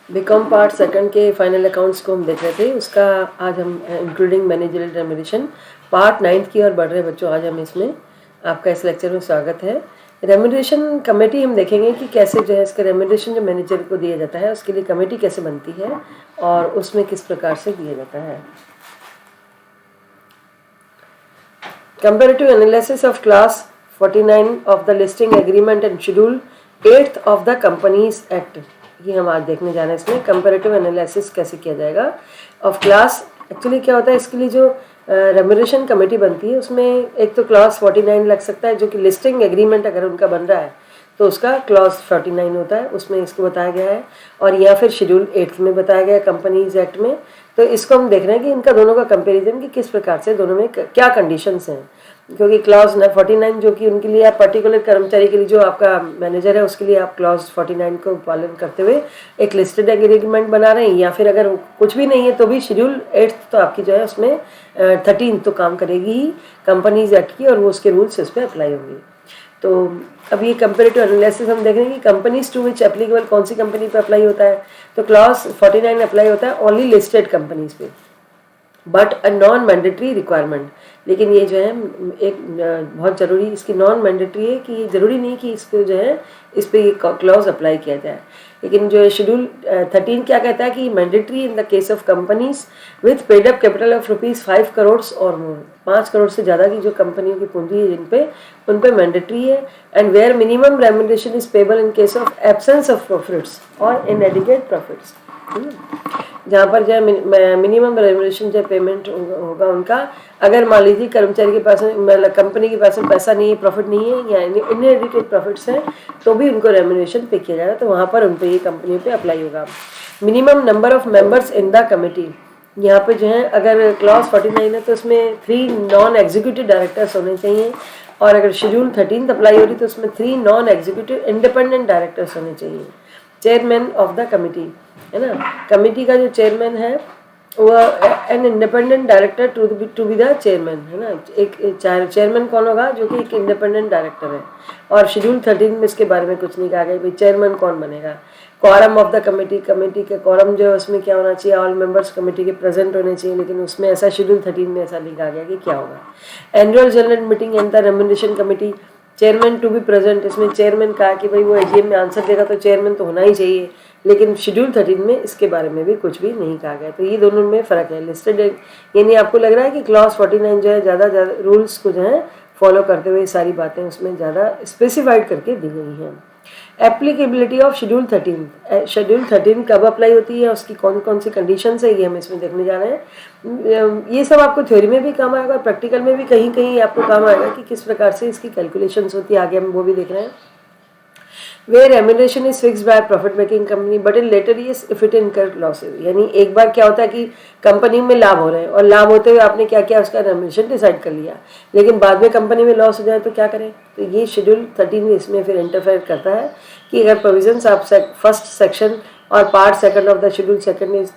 BCom part second के final accounts को हम देख रहे थे, उसका आज हम इंक्लूडिंग मैनेजरियल रेम्यूनरेशन पार्ट 9 की ओर बढ़ रहे बच्चों। आज हम इसमें आपका इस लेक्चर में स्वागत है। रेम्यूनरेशन कमेटी हम देखेंगे कि कैसे जो है इसका रेम्यूनरेशन जो मैनेजर को दिया जाता है उसके लिए कमेटी कैसे बनती है और उसमें किस प्रकार से दिया जाता है। Comparative analysis of class 49 of the listing agreement and schedule 8th of the companies act, ये हम आज देखने जा रहे हैं। इसमें कंपैरेटिव एनालिसिस कैसे किया जाएगा ऑफ क्लास। एक्चुअली क्या होता है, इसके लिए जो रेम्यूनरेशन कमेटी बनती है उसमें एक तो क्लॉज 49 लग सकता है, जो कि लिस्टिंग एग्रीमेंट अगर उनका बन रहा है तो उसका क्लॉज 49 होता है, उसमें इसको बताया गया है, और या फिर शेड्यूल 8 में बताया गया है कंपनीज एक्ट में। तो इसको हम देख रहे हैं कि इनका दोनों का कंपैरिजन कि किस प्रकार से दोनों में क्या कंडीशंस हैं। क्योंकि क्लॉज 49 जो कि उनके लिए आप पर्टिकुलर कर्मचारी के लिए जो आपका मैनेजर है उसके लिए आप क्लॉज 49 को पालन करते हुए एक लिस्टेड एग्रीमेंट बना रहे हैं, या फिर अगर कुछ भी नहीं है तो भी शेड्यूल 8 तो आपकी जो है उसमें 13 तो काम करेगी ही कंपनीज एक्ट की, और वो उसके रूल्स उस पर अप्लाई होंगे। तो अब ये कंपेरेटिव एनालिसिस हम देख रहे हैं कि कंपनीज टू विच एप्लीकेबल कौन सी कंपनी पे अप्लाई होता है। तो क्लॉज 49 अप्लाई होता है ओनली लिस्टेड कंपनीज पे, but a non mandatory requirement. लेकिन ये जो है एक बहुत ज़रूरी, इसकी नॉन मैंडेटरी है कि ये ज़रूरी नहीं कि इसको जो है इस पर ये क्लॉज अप्लाई किया जाए। लेकिन जो शेड्यूल 13 क्या कहता है कि mandatory in the case of companies with paid up capital of ₹5 crore और मोर, 5 करोड़ से ज़्यादा की जो कंपनियों की पूंजी है जिन पे उन पे मैंडेटरी है। And where minimum remuneration is payable in case of absence of profits और इनएडिक्वेट प्रॉफिट्स। जहाँ पर जो है मिनिमम रेम्यूनरेशन जो पेमेंट होगा उनका, अगर मान लीजिए कर्मचारी के पास मतलब कंपनी के पास में पैसा नहीं है, प्रॉफिट नहीं है या इनएडिक्वेट प्रॉफिट्स हैं, तो भी उनको रेम्यूनरेशन पे किया जाएगा, तो वहाँ पर उन पर ये कंपनी पे अप्लाई होगा। Minimum number of members in the committee, यहाँ पे जो है अगर क्लॉज 49 है तो उसमें 3 नॉन एग्जीक्यूटिव डायरेक्टर्स होने चाहिए, और अगर शेड्यूल 13 अप्लाई हो रही तो उसमें 3 नॉन एग्जीक्यूटिव इंडिपेंडेंट डायरेक्टर्स होने चाहिए। चेयरमैन ऑफ द कमिटी है ना, कमेटी का जो चेयरमैन है वो an independent director to be the chairman है ना। एक चेयरमैन कौन होगा, जो कि एक इंडिपेंडेंट डायरेक्टर है, और शेड्यूल 13 में इसके बारे में कुछ नहीं कहा गया भाई चेयरमैन कौन बनेगा। Quorum of the committee, committee के क्वारम जो है उसमें क्या होना चाहिए, ऑल मेंबर्स कमेटी के प्रेजेंट होने चाहिए, लेकिन उसमें ऐसा शेड्यूल 13 में ऐसा नहीं कहा गया कि क्या होगा। Annual general meeting and the remuneration committee, chairman to be present, इसमें चेयरमैन कहा कि भाई वो एजीएम में आंसर देगा तो चेयरमैन तो होना ही चाहिए, लेकिन शेड्यूल 13 में इसके बारे में भी कुछ भी नहीं कहा गया। तो ये दोनों में फ़र्क है। लिस्टेड यानी आपको लग रहा है कि क्लॉज 49 जो है ज़्यादा रूल्स को जो है फॉलो करते हुए सारी बातें उसमें ज़्यादा स्पेसिफाइड करके दी गई हैं। एप्लीकेबिलिटी ऑफ शेड्यूल 13, शेड्यूल 13 कब अप्लाई होती है, उसकी कौन कौन सी कंडीशंस है, ये हम इसमें देखने जा रहे हैं। ये सब आपको थ्योरी में भी काम आएगा और प्रैक्टिकल में भी कहीं कहीं आपको काम आएगा कि किस प्रकार से इसकी कैलकुलेशंस होती है, आगे हम वो भी देख रहे हैं। Where remuneration is fixed by a profit making company but in later years if it incurred losses, यानी एक बार क्या होता है कि कंपनी में लाभ हो रहे हैं और लाभ होते हुए आपने क्या किया, उसका रेम्यूनरेशन डिसाइड कर लिया, लेकिन बाद में कंपनी में लॉस हो जाए तो क्या करें। तो ये शेड्यूल 13 इसमें फिर इंटरफेयर करता है कि अगर प्रोविजंस ऑफ फर्स्ट सेक्शन और part second of the schedule second is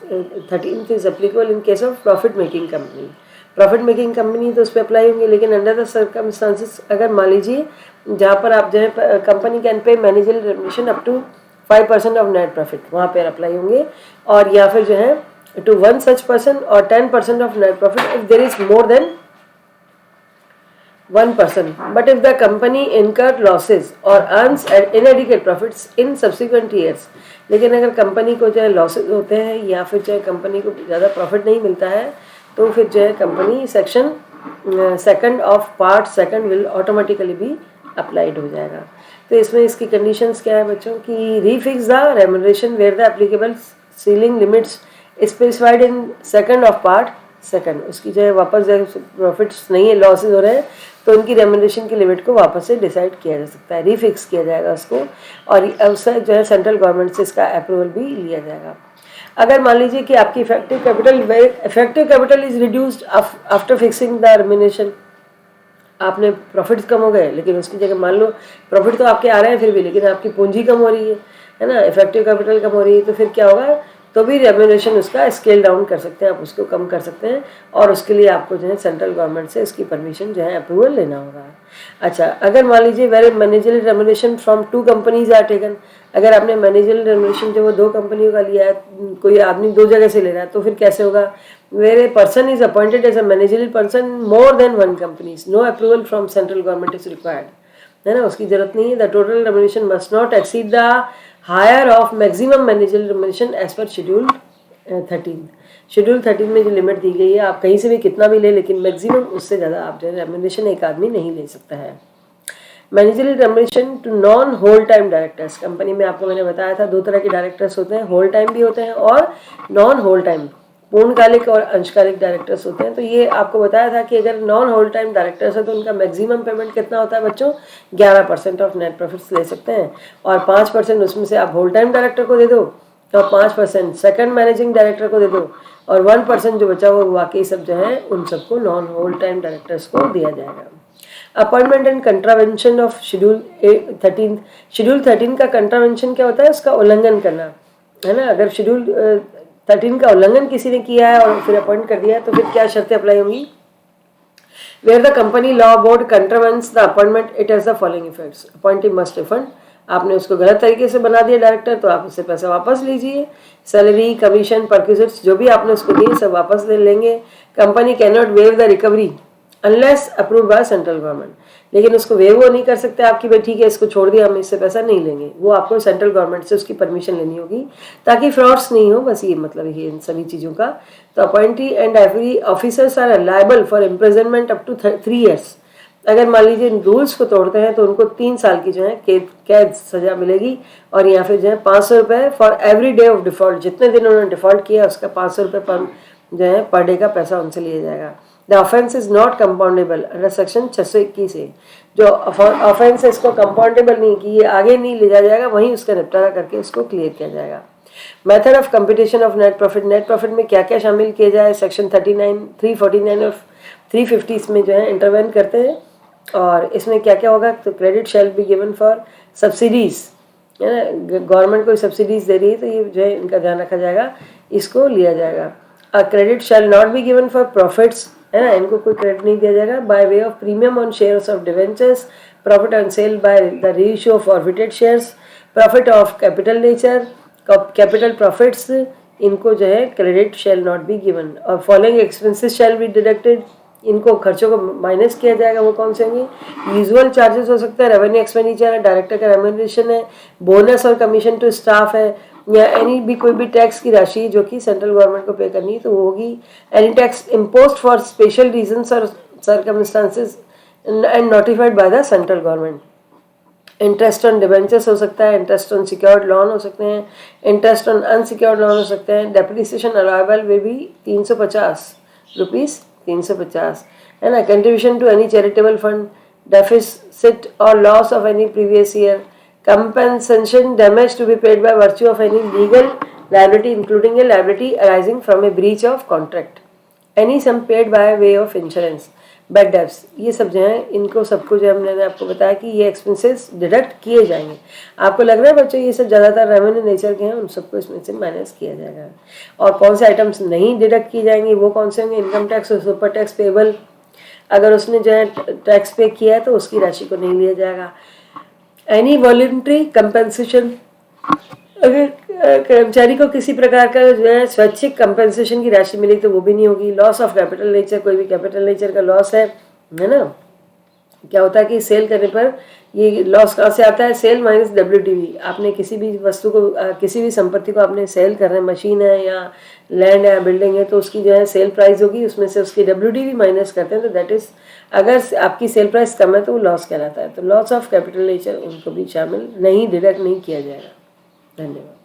13 is applicable in case of profit making company. Profit making company तो उस पर अप्लाई होंगे, लेकिन अंडर द सर्कमस्टांसिस अगर मान लीजिए जहाँ पर आप जो है company can pay managerial remuneration up to 5% of net profit, वहाँ पर अप्लाई होंगे, और या फिर जो है टू 1 सच पर्सन और 10% of net profit if there is more than 1%, but if the company incurred losses or earns inadequate profits in subsequent years, लेकिन अगर कंपनी को जो है लॉसेज होते हैं या फिर जो है कंपनी को ज़्यादा प्रॉफिट नहीं मिलता है तो फिर जो है company section second of part second will automatically भी अप्लाइड हो जाएगा। तो इसमें इसकी कंडीशंस क्या है बच्चों की, refix the remuneration where the applicable ceiling limits specified in second of part second, उसकी जो है वापस जो प्रॉफिट्स नहीं है, लॉसेज हो रहे हैं, तो उनकी रेम्यूनरेशन की लिमिट को वापस से डिसाइड किया जा सकता है, रीफिक्स किया जाएगा उसको, और उससे जो है सेंट्रल गवर्नमेंट से इसका अप्रूवल भी लिया जाएगा। अगर मान लीजिए कि आपकी effective capital is reduced after fixing the remuneration, आपने प्रॉफिट्स कम हो गए लेकिन उसकी जगह मान लो प्रॉफिट तो आपके आ रहे हैं फिर भी, लेकिन आपकी पूंजी कम हो रही है ना, इफेक्टिव कैपिटल कम हो रही है, तो फिर क्या होगा, तो भी रेम्यूनरेशन उसका स्केल डाउन कर सकते हैं, आप उसको कम कर सकते हैं, और उसके लिए आपको जो है सेंट्रल गवर्नमेंट से इसकी परमिशन जो है अप्रूवल लेना होगा। अच्छा, अगर मान लीजिए very managerial remuneration from 2 companies are taken, अगर आपने मैनेजरियल रेमुनरेशन जो वो 2 कंपनियों का लिया है, कोई आदमी 2 जगह से ले रहा है, तो फिर कैसे होगा? Where a person is appointed as a managerial person more than 1 companies, no approval from central government is required, है ना, उसकी जरूरत नहीं है। The total remuneration must not exceed the higher of maximum managerial remuneration as per schedule 13। Schedule 13 में जो limit दी गई है, आप कहीं से भी कितना भी ले, लेकिन मैक्सिमम उससे ज़्यादा आप जो है रेमुनरेशन एक आदमी नहीं ले सकता है। Managerial remuneration to non whole time directors, company में आपको मैंने बताया था 2 तरह के डायरेक्टर्स होते हैं, होल टाइम भी होते हैं और नॉन होल टाइम, पूर्णकालिक और अंशकालिक डायरेक्टर्स होते हैं। तो ये आपको बताया था कि अगर नॉन होल टाइम डायरेक्टर्स है तो उनका मैक्सिमम पेमेंट कितना होता है बच्चों? 11% ऑफ नेट प्रॉफिट्स ले सकते हैं, और 5% उसमें से आप होल टाइम डायरेक्टर को दे दो, और 5% सेकंड मैनेजिंग डायरेक्टर को दे दो, और 1% जो बचा वो बाकी सब जो है उन सबको नॉन होल टाइम डायरेक्टर्स को दिया जाएगा। Appointment and contravention of schedule 13। Schedule 13 का कंट्रावेंशन क्या होता है? उसका उल्लंघन करना, है ना। अगर शेड्यूल 13 का उल्लंघन किसी ने किया है और फिर अपॉइंट कर दिया है तो फिर क्या शर्तें अप्लाई होंगी? Where the company law board contravenes the appointment it has the following effects. Appointee must refund, आपने उसको गलत तरीके से बना दिया डायरेक्टर, तो आप उससे पैसा वापस लीजिए। सैलरी, कमीशन, परक्यूजिट्स जो भी आपने उसको दिए सब वापस ले लेंगे। Company can not wave the recovery unless approve by central government, लेकिन उसको वेव वो नहीं कर सकते आपकी, भाई ठीक है इसको छोड़ दिया, हम इससे पैसा नहीं लेंगे, वो आपको सेंट्रल गवर्नमेंट से उसकी परमिशन लेनी होगी ताकि फ्रॉड्स नहीं हो, बस ये मतलब ये इन सभी चीज़ों का। तो appointee and every officers are liable for imprisonment up to 3 years। अगर मान लीजिए इन रूल्स को तोड़ते हैं तो उनको 3 साल की जो है कैद सजा मिलेगी, और या फिर जो है 500 रुपये for every day of default, जितने दिन उन्होंने डिफॉल्ट किया उसका 500 रुपये पर जो है पर डे का पैसा उनसे लिया जाएगा। The offence is not compoundable under section 621 से, जो ऑफेंस है इसको कंपाउंडेबल नहीं कि ये आगे नहीं ले जाया जाएगा, वहीं उसका निपटारा करके इसको क्लियर किया जाएगा। Method of computation of net profit, net profit में क्या क्या शामिल किया जाए? सेक्शन 39, 349 और 350 इसमें जो है इंटरवेन करते हैं, और इसमें क्या क्या होगा? तो credit shall be given for subsidies, है ना, गवर्नमेंट कोई सब्सिडीज दे रही है तो ये जो है इनका ध्यान रखा जाएगा, इसको लिया जाएगा। Credit shall not be given for profits, है ना, इनको कोई क्रेडिट नहीं दिया जाएगा। By way of premium on shares of debentures, profit on sale by the ratio of forfeited shares, profit of capital nature, capital profits, इनको जो है credit shall not be given. और following expenses shall be deducted, इनको खर्चों को minus किया जाएगा। वो कौन से होंगे? यूजुअल चार्जेस हो सकता है, रेवेन्यू एक्सपेंडिचर है, डायरेक्टर का रेम्यूनरेशन है, बोनस और कमीशन टू स्टाफ है, या एनी भी कोई भी टैक्स की राशि जो कि सेंट्रल गवर्नमेंट को पे करनी है तो वो होगी। Any tax imposed for special reasons और circumstances and notified by the central government. Interest on debentures हो सकता है, इंटरेस्ट ऑन सिक्योर्ड लोन हो सकते हैं, इंटरेस्ट ऑन अनसिक्योर्ड लोन हो सकते हैं। डेप्रिसिएशन अलाउएबल वे भी 350 रुपीज़, 350, है ना। Contribution to any charitable fund, deficit और loss of any previous year, compensation damage to be paid by virtue of any legal liability including a liability arising from a breach of contract, any sum paid by way of insurance, bad debts, ये सब जो है इनको सबको जो हमने आपको बताया कि ये एक्सपेंसेस डिडक्ट किए जाएंगे। आपको लग रहा है बच्चों ये सब ज़्यादातर रेवेन्यू नेचर के हैं, उन सबको इसमें से माइनस किया जाएगा। और कौन से आइटम्स नहीं डिडक्ट किए जाएंगे वो कौन से होंगे? इनकम टैक्स और सुपर टैक्स पेबल, अगर उसने जो है टैक्स पे किया है तो उसकी राशि को नहीं लिया जाएगा। एनी वॉलंटरी कंपेंसेशन, अगर कर्मचारी को किसी प्रकार का जो है स्वैच्छिक कंपेंसेशन की राशि मिली तो वो भी नहीं होगी। लॉस ऑफ कैपिटल नेचर, कोई भी कैपिटल नेचर का लॉस है ना, क्या होता है कि सेल करने पर ये लॉस कहाँ से आता है? Sale minus WTV। आपने किसी भी वस्तु को किसी भी संपत्ति को आपने सेल कर रहे हैं, मशीन है या लैंड है, बिल्डिंग है, तो उसकी जो है सेल प्राइस होगी, उसमें से उसकी WTV माइनस करते हैं, तो दैट इज, अगर आपकी सेल प्राइस कम है तो वो लॉस कहलाता है। तो लॉस ऑफ कैपिटल नेचर उनको भी शामिल नहीं, डिडक्ट नहीं किया जाएगा। धन्यवाद।